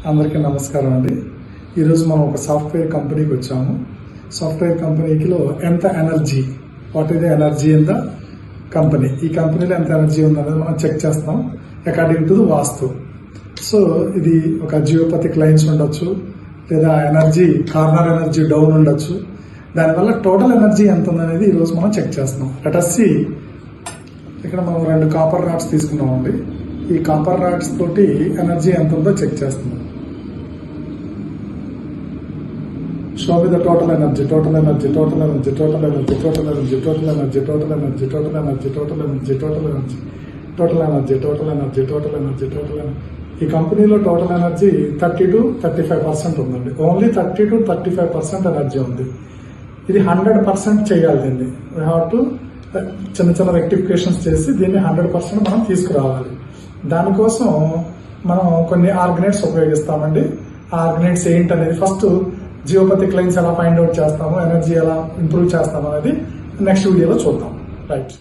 అందరికీ నమస్కారం అండి. ఈరోజు మనం ఒక సాఫ్ట్వేర్ కంపెనీకి వచ్చాము. సాఫ్ట్వేర్ కంపెనీలో ఎంత energy, what is the energy in the company, ఈ కంపెనీలో ఎంత ఎనర్జీ ఉందనేది మనం చెక్ చేస్తాం according to the vastu. So ఇది ఒక జియోపతిక్ లైన్స్ ఉండొచ్చు, లేదా ఎనర్జీ కార్నర్ ఎనర్జీ డౌన్ ఉండొచ్చు. దానివల్ల టోటల్ ఎనర్జీ ఎంత ఉందనేది ఈరోజు మనం చెక్ చేస్తున్నాం. Let us see. ఇక్కడ మనం 2 కాపర్ రాడ్స్ తీసుకున్నామండి. ఈ కాపర్ రాడ్స్ తోటి ఎనర్జీ ఎంత ఉందో చెక్ చేస్తున్నాం. Show me the total energy, total energy, total energy, total energy, total energy, total energy, total energy, total energy, total energy, total energy, total energy, total energy, total energy, total energy. ఈ కంపెనీలో total energy 30 to 35% ఉందండి. Only 30 to 35% energy ఉంది. ఇది 100% చేయాలి. దీన్ని we have to చిన్న చిన్న rectifications చేసి దీన్ని 100% మనం తీసుకురావాలి. దానికోసం మనం కొన్ని ఆర్గనైట్స్ ఉపయోగిస్తామండి. ఆ ఆర్గనైట్స్ ఏంటనేది ఫస్ట్ జియోపతిక్ లైన్స్ ఎలా ఫైండ్ అవుట్ చేస్తాము, ఎనర్జీ ఎలా ఇంప్రూవ్ చేస్తాము అనేది నెక్స్ట్ వీడియోలో చూద్దాం. రైట్.